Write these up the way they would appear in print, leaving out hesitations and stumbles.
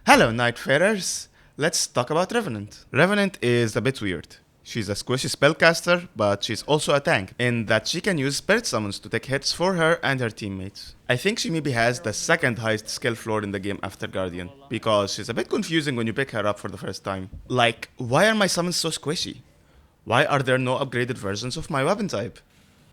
Hello, Nightfarers! Let's talk about Revenant. Revenant is a bit weird. She's a squishy spellcaster, but she's also a tank, in that she can use spirit summons to take hits for her and her teammates. I think she maybe has the second highest skill floor in the game after Guardian, because she's a bit confusing when you pick her up for the first time. Like, why are my summons so squishy? Why are there no upgraded versions of my weapon type?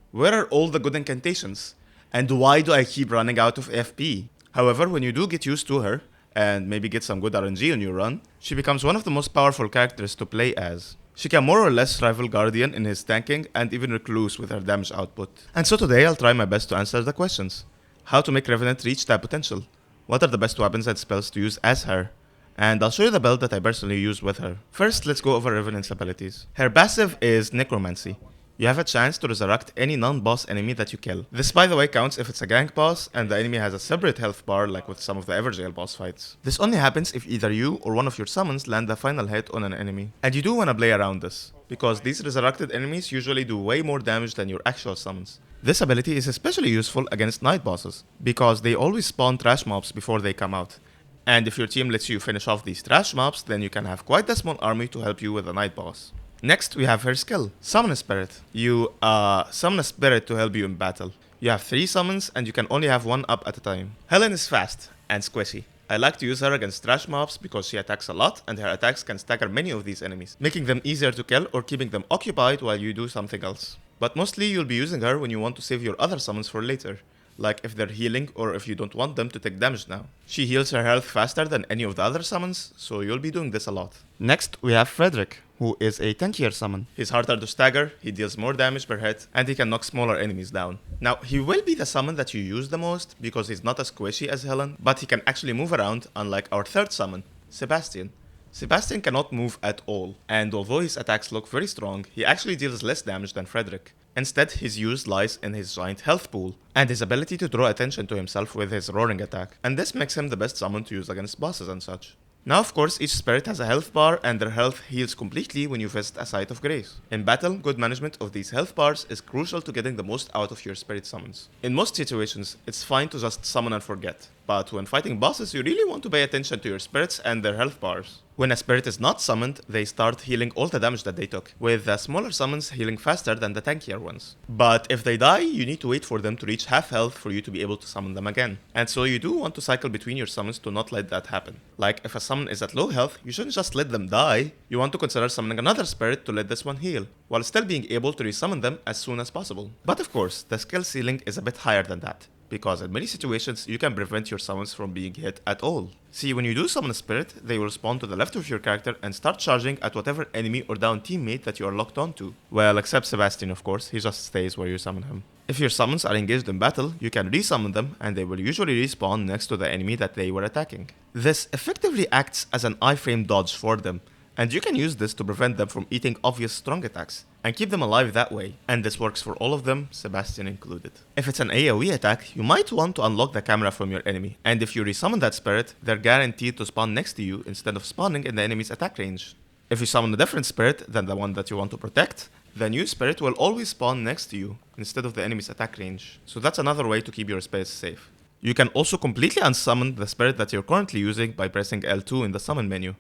Where are all the good incantations? And why do I keep running out of FP? However, when you do get used to her, and maybe get some good RNG on your run, she becomes one of the most powerful characters to play as. She can more or less rival Guardian in his tanking and even Recluse with her damage output. And so today I'll try my best to answer the questions. How to make Revenant reach that potential? What are the best weapons and spells to use as her? And I'll show you the build that I personally use with her. First, let's go over Revenant's abilities. Her passive is Necromancy. You have a chance to resurrect any non-boss enemy that you kill. This, by the way, counts if it's a gank boss and the enemy has a separate health bar like with some of the Everjail boss fights. This only happens if either you or one of your summons land the final hit on an enemy. And you do want to play around this, because these resurrected enemies usually do way more damage than your actual summons. This ability is especially useful against night bosses, because they always spawn trash mobs before they come out. And if your team lets you finish off these trash mobs, then you can have quite a small army to help you with the night boss. Next, we have her skill, Summon a Spirit. You summon a spirit to help you in battle. You have 3 summons and you can only have 1 up at a time. Helen is fast and squishy. I like to use her against trash mobs because she attacks a lot and her attacks can stagger many of these enemies, making them easier to kill or keeping them occupied while you do something else. But mostly you'll be using her when you want to save your other summons for later, like if they're healing or if you don't want them to take damage now. She heals her health faster than any of the other summons, so you'll be doing this a lot. Next, we have Frederick, who is a tankier summon. He's harder to stagger, he deals more damage per hit, and he can knock smaller enemies down. Now, he will be the summon that you use the most, because he's not as squishy as Helen, but he can actually move around, unlike our third summon, Sebastian. Sebastian cannot move at all, and although his attacks look very strong, he actually deals less damage than Frederick. Instead, his use lies in his giant health pool, and his ability to draw attention to himself with his roaring attack, and this makes him the best summon to use against bosses and such. Now, of course, each spirit has a health bar and their health heals completely when you visit a site of grace. In battle, good management of these health bars is crucial to getting the most out of your spirit summons. In most situations, it's fine to just summon and forget, but when fighting bosses, you really want to pay attention to your spirits and their health bars. When a spirit is not summoned, they start healing all the damage that they took, with the smaller summons healing faster than the tankier ones. But if they die, you need to wait for them to reach half health for you to be able to summon them again. And so you do want to cycle between your summons to not let that happen. Like if a summon is at low health, you shouldn't just let them die. You want to consider summoning another spirit to let this one heal, while still being able to resummon them as soon as possible. But of course, the skill ceiling is a bit higher than that, because in many situations, you can prevent your summons from being hit at all. See, when you do summon a spirit, they will spawn to the left of your character and start charging at whatever enemy or down teammate that you are locked onto. Well, except Sebastian, of course, he just stays where you summon him. If your summons are engaged in battle, you can resummon them and they will usually respawn next to the enemy that they were attacking. This effectively acts as an iframe dodge for them, and you can use this to prevent them from eating obvious strong attacks, and keep them alive that way, and this works for all of them, Sebastian included. If it's an AoE attack, you might want to unlock the camera from your enemy, and if you resummon that spirit, they're guaranteed to spawn next to you instead of spawning in the enemy's attack range. If you summon a different spirit than the one that you want to protect, the new spirit will always spawn next to you instead of the enemy's attack range, so that's another way to keep your space safe. You can also completely unsummon the spirit that you're currently using by pressing L2 in the summon menu.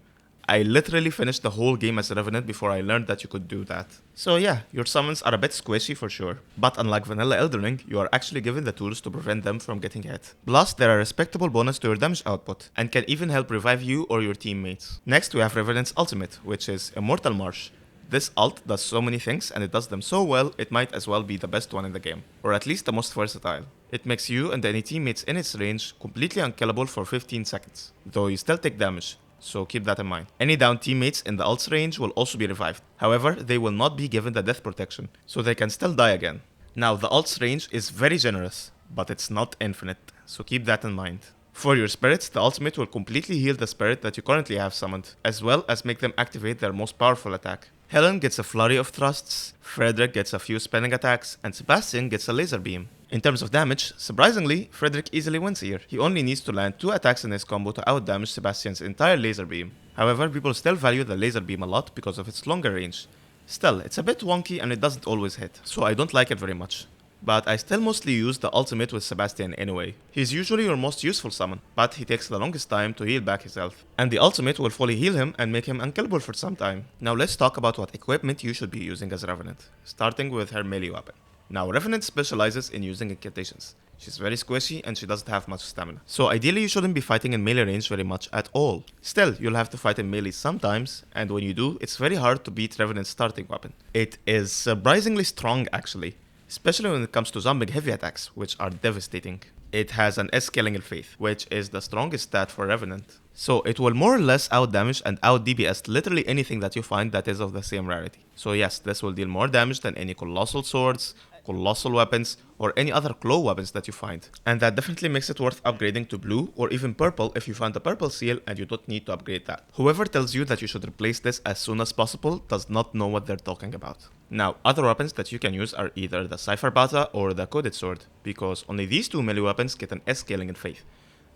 I literally finished the whole game as a Revenant before I learned that you could do that. So yeah, your summons are a bit squishy for sure, but unlike vanilla Elden Ring, you are actually given the tools to prevent them from getting hit. Plus, they're a respectable bonus to your damage output, and can even help revive you or your teammates. Next, we have Revenant's ultimate, which is Immortal March. This ult does so many things and it does them so well, it might as well be the best one in the game, or at least the most versatile. It makes you and any teammates in its range completely unkillable for 15 seconds, though you still take damage. So keep that in mind. Any down teammates in the ult's range will also be revived. However, they will not be given the death protection, so they can still die again. Now, the ult's range is very generous, but it's not infinite, so keep that in mind. For your spirits, the ultimate will completely heal the spirit that you currently have summoned, as well as make them activate their most powerful attack. Helen gets a flurry of thrusts, Frederick gets a few spinning attacks, and Sebastian gets a laser beam. In terms of damage, surprisingly, Frederick easily wins here. He only needs to land 2 attacks in his combo to outdamage Sebastian's entire laser beam. However, people still value the laser beam a lot because of its longer range. Still, it's a bit wonky and it doesn't always hit, so I don't like it very much. but I still mostly use the ultimate with Sebastian anyway. He's usually your most useful summon, but he takes the longest time to heal back his health. And the ultimate will fully heal him and make him unkillable for some time. Now let's talk about what equipment you should be using as Revenant, starting with her melee weapon. Now Revenant specializes in using incantations. She's very squishy and she doesn't have much stamina. So ideally you shouldn't be fighting in melee range very much at all. Still, you'll have to fight in melee sometimes, and when you do, it's very hard to beat Revenant's starting weapon. It is surprisingly strong actually, especially when it comes to zombie heavy attacks, which are devastating. It has an S-scaling faith, which is the strongest stat for Revenant. So it will more or less out-damage and out-DPS literally anything that you find that is of the same rarity. So yes, this will deal more damage than any colossal swords, colossal weapons, or any other claw weapons that you find. And that definitely makes it worth upgrading to blue or even purple if you find a purple seal and you don't need to upgrade that. Whoever tells you that you should replace this as soon as possible does not know what they're talking about. Now, other weapons that you can use are either the Cypher Bata or the Coded Sword, because only these two melee weapons get an S-scaling in Faith.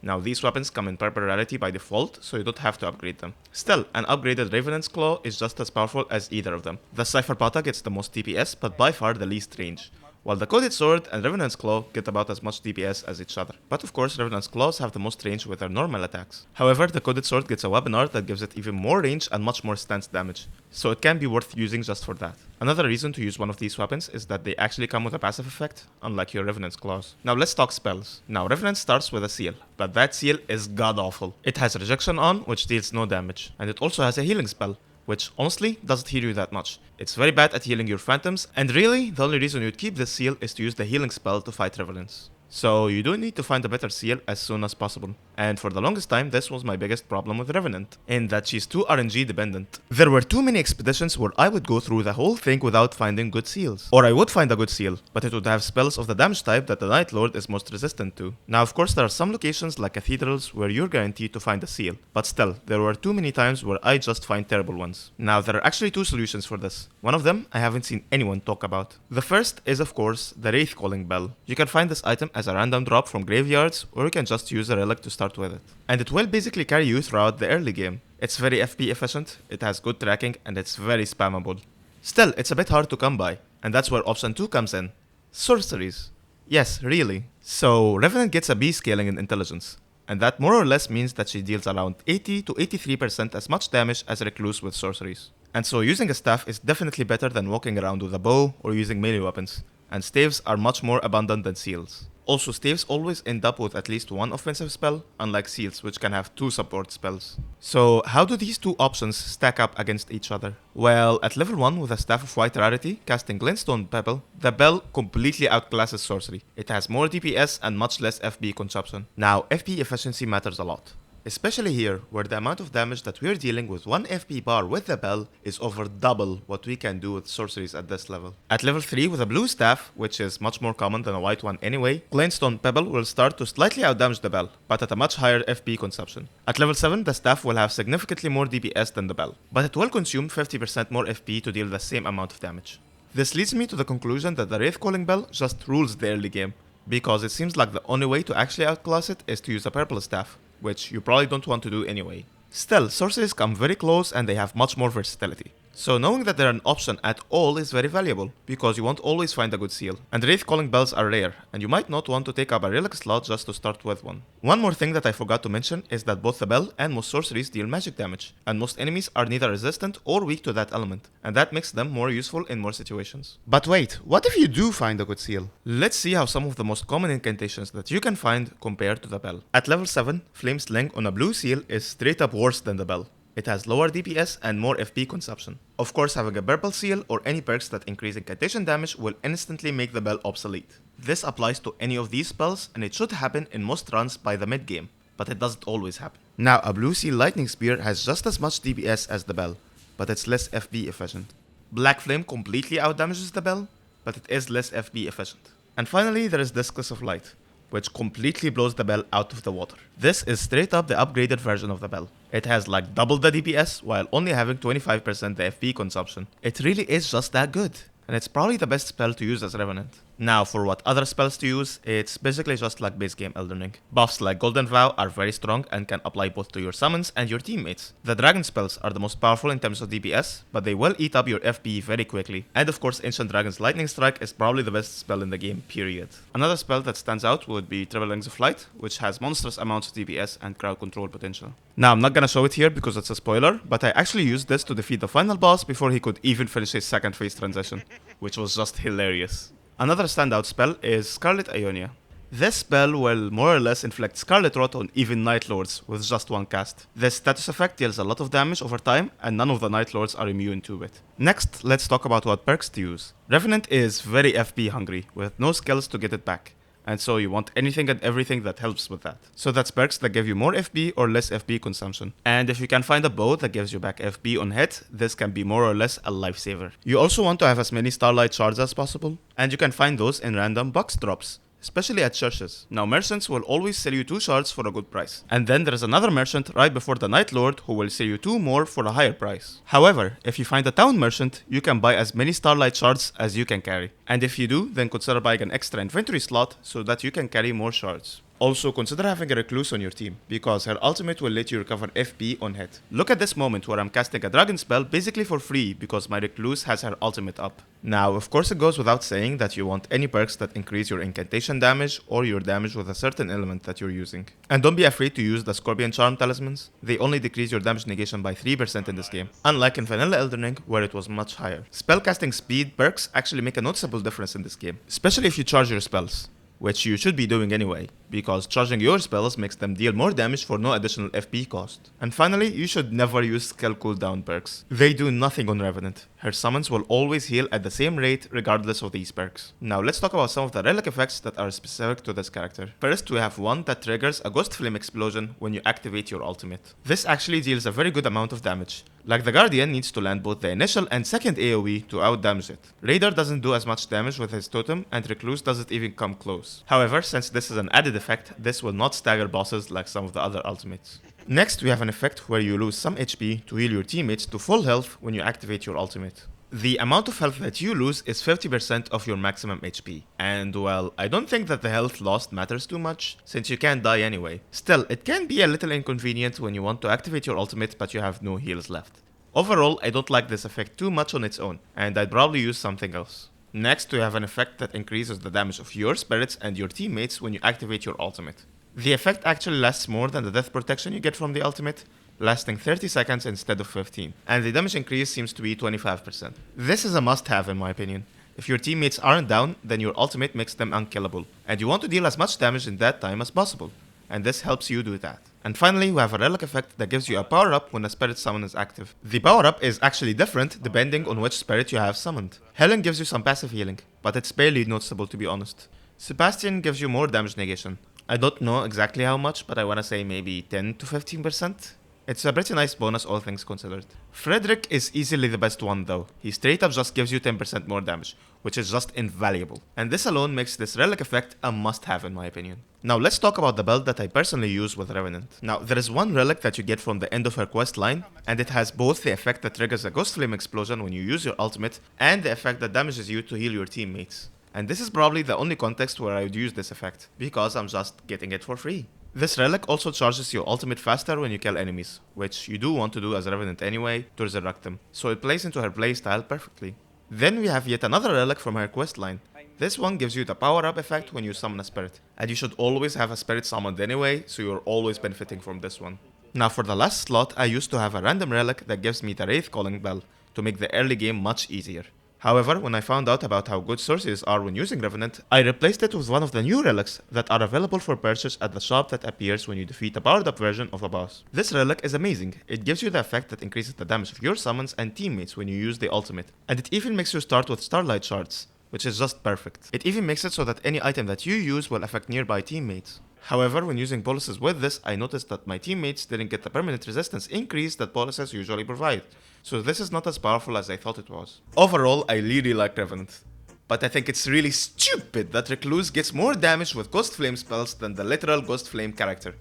Now, these weapons come in purple rarity by default, so you don't have to upgrade them. Still, an upgraded Revenant's Claw is just as powerful as either of them. The Cypher Bata gets the most DPS, but by far the least range, while the Coded Sword and Revenant's Claw get about as much DPS as each other. But of course, Revenant's Claws have the most range with their normal attacks. However, the Coded Sword gets a weapon art that gives it even more range and much more stance damage, so it can be worth using just for that. Another reason to use one of these weapons is that they actually come with a passive effect, unlike your Revenant's Claws. Now let's talk spells. Now Revenant starts with a seal, but that seal is god-awful. It has rejection on, which deals no damage, and it also has a healing spell, which honestly doesn't heal you that much. It's very bad at healing your phantoms, and really, the only reason you'd keep this seal is to use the healing spell to fight Revenants. So you do need to find a better seal as soon as possible. And for the longest time, this was my biggest problem with Revenant, in that she's too RNG dependent. There were too many expeditions where I would go through the whole thing without finding good seals. Or I would find a good seal, but it would have spells of the damage type that the Night Lord is most resistant to. Now of course there are some locations like cathedrals where you're guaranteed to find a seal, but still, there were too many times where I just find terrible ones. Now there are actually two solutions for this. One of them I haven't seen anyone talk about. The first is of course the Wraith Calling Bell. You can find this item as a random drop from graveyards, or you can just use a relic to start with it. And it will basically carry you throughout the early game. It's very FP efficient, it has good tracking, and it's very spammable. Still, it's a bit hard to come by, and that's where option 2 comes in. Sorceries. Yes, really. So, Revenant gets a B scaling in intelligence, and that more or less means that she deals around 80 to 83% as much damage as Recluse with sorceries. And so using a staff is definitely better than walking around with a bow or using melee weapons, and staves are much more abundant than seals. Also, staves always end up with at least one offensive spell, unlike seals, which can have 2 support spells. So, how do these two options stack up against each other? Well, at level 1 with a Staff of White rarity, casting Glintstone Pebble, the bell completely outclasses sorcery. It has more DPS and much less FP consumption. Now, FP efficiency matters a lot, especially here, where the amount of damage that we're dealing with 1 FP bar with the bell is over double what we can do with sorceries at this level. At level 3 with a blue staff, which is much more common than a white one anyway, Glintstone Pebble will start to slightly outdamage the bell, but at a much higher FP consumption. At level 7, the staff will have significantly more DPS than the bell, but it will consume 50% more FP to deal the same amount of damage. This leads me to the conclusion that the Wraith Calling Bell just rules the early game, because it seems like the only way to actually outclass it is to use a purple staff, which you probably don't want to do anyway. Still, sorceries come very close and they have much more versatility. So knowing that they're an option at all is very valuable, because you won't always find a good seal. And Wraith Calling Bells are rare, and you might not want to take up a relic slot just to start with one. One more thing that I forgot to mention is that both the bell and most sorceries deal magic damage, and most enemies are neither resistant or weak to that element, and that makes them more useful in more situations. But wait, what if you do find a good seal? Let's see how some of the most common incantations that you can find compare to the bell. At level 7, Flame Sling on a blue seal is straight up worse than the bell. It has lower DPS and more FP consumption. Of course, having a purple seal or any perks that increase incantation damage will instantly make the bell obsolete. This applies to any of these spells, and it should happen in most runs by the mid game, but it doesn't always happen. Now, a blue seal lightning spear has just as much DPS as the bell, but it's less FP efficient. Black Flame completely outdamages the bell, but it is less FP efficient. And finally, there is Discus of Light, which completely blows the bell out of the water. This is straight up the upgraded version of the bell. It has like double the DPS while only having 25% the FP consumption. It really is just that good, and it's probably the best spell to use as Revenant. Now, for what other spells to use, it's basically just like base game Elden Ring. Buffs like Golden Vow are very strong and can apply both to your summons and your teammates. The dragon spells are the most powerful in terms of DPS, but they will eat up your FP very quickly. And of course, Ancient Dragon's Lightning Strike is probably the best spell in the game, period. Another spell that stands out would be Triple Wings of Light, which has monstrous amounts of DPS and crowd control potential. Now, I'm not gonna show it here because it's a spoiler, but I actually used this to defeat the final boss before he could even finish his second phase transition, which was just hilarious. Another standout spell is Scarlet Ionia. This spell will more or less inflict Scarlet Rot on even Night Lords with just one cast. This status effect deals a lot of damage over time, and none of the Night Lords are immune to it. Next, let's talk about what perks to use. Revenant is very FP hungry, with no skills to get it back. And so you want anything and everything that helps with that. So that's perks that give you more FP or less FP consumption. And if you can find a bow that gives you back FP on hit, this can be more or less a lifesaver. You also want to have as many Starlight shards as possible, and you can find those in random box drops, especially at churches. Now, merchants will always sell you 2 shards for a good price. And then there is another merchant right before the Night Lord who will sell you 2 more for a higher price. However, if you find a town merchant, you can buy as many Starlight shards as you can carry. And if you do, then consider buying an extra inventory slot so that you can carry more shards. Also, consider having a Recluse on your team, because her ultimate will let you recover FP on hit. Look at this moment where I'm casting a dragon spell basically for free because my Recluse has her ultimate up. Now, of course it goes without saying that you want any perks that increase your incantation damage or your damage with a certain element that you're using. And don't be afraid to use the Scorpion Charm talismans. They only decrease your damage negation by 3% in this game, unlike in vanilla Elden Ring where it was much higher. Spellcasting speed perks actually make a noticeable difference in this game, especially if you charge your spells, which you should be doing anyway, because charging your spells makes them deal more damage for no additional FP cost. And finally, you should never use skill cooldown perks. They do nothing on Revenant. Her summons will always heal at the same rate regardless of these perks. Now let's talk about some of the relic effects that are specific to this character. First, we have one that triggers a Ghost Flame explosion when you activate your ultimate. This actually deals a very good amount of damage. Like the Guardian needs to land both the initial and second AoE to outdamage it. Raider doesn't do as much damage with his totem, and Recluse doesn't even come close. However, since this is an added effect, this will not stagger bosses like some of the other ultimates. Next, we have an effect where you lose some HP to heal your teammates to full health when you activate your ultimate. The amount of health that you lose is 50% of your maximum HP. And well, I don't think that the health lost matters too much, since you can't die anyway. Still, it can be a little inconvenient when you want to activate your ultimate but you have no heals left. Overall, I don't like this effect too much on its own, and I'd probably use something else. Next, we have an effect that increases the damage of your spirits and your teammates when you activate your ultimate. The effect actually lasts more than the death protection you get from the ultimate, lasting 30 seconds instead of 15, and the damage increase seems to be 25%. This is a must-have in my opinion. If your teammates aren't down, then your ultimate makes them unkillable, and you want to deal as much damage in that time as possible, and this helps you do that. And finally, we have a relic effect that gives you a power-up when a spirit summon is active. The power-up is actually different depending on which spirit you have summoned. Helen gives you some passive healing, but it's barely noticeable to be honest. Sebastian gives you more damage negation. I don't know exactly how much, but I wanna say maybe 10 to 15%. It's a pretty nice bonus all things considered. Frederick is easily the best one though. He straight up just gives you 10% more damage, which is just invaluable. And this alone makes this relic effect a must-have in my opinion. Now let's talk about the build that I personally use with Revenant. Now there is one relic that you get from the end of her quest line, and it has both the effect that triggers a Ghost Flame explosion when you use your ultimate, and the effect that damages you to heal your teammates. And this is probably the only context where I would use this effect, because I'm just getting it for free. This relic also charges your ultimate faster when you kill enemies, which you do want to do as a Revenant anyway, to resurrect them, so it plays into her playstyle perfectly. Then we have yet another relic from her quest line. This one gives you the power-up effect when you summon a spirit, and you should always have a spirit summoned anyway, so you're always benefiting from this one. Now for the last slot, I used to have a random relic that gives me the Wraith Calling Bell, to make the early game much easier. However, when I found out about how good sorceries are when using Revenant, I replaced it with one of the new relics that are available for purchase at the shop that appears when you defeat a powered up version of a boss. This relic is amazing. It gives you the effect that increases the damage of your summons and teammates when you use the ultimate. And it even makes you start with Starlight Shards, which is just perfect. It even makes it so that any item that you use will affect nearby teammates. However, when using boluses with this, I noticed that my teammates didn't get the permanent resistance increase that boluses usually provide. So this is not as powerful as I thought it was. Overall, I really like Revenant. But I think it's really stupid that Recluse gets more damage with Ghost Flame spells than the literal Ghost Flame character.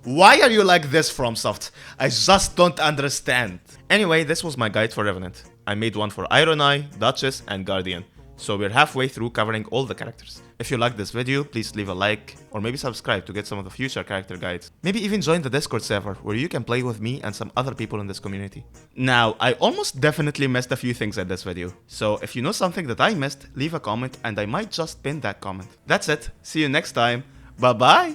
Why are you like this, FromSoft? I just don't understand. Anyway, this was my guide for Revenant. I made one for Iron Eye, Duchess, and Guardian. So we're halfway through covering all the characters. If you like this video, please leave a like or maybe subscribe to get some of the future character guides. Maybe even join the Discord server where you can play with me and some other people in this community. Now, I almost definitely missed a few things in this video. So if you know something that I missed, leave a comment and I might just pin that comment. That's it. See you next time. Bye bye.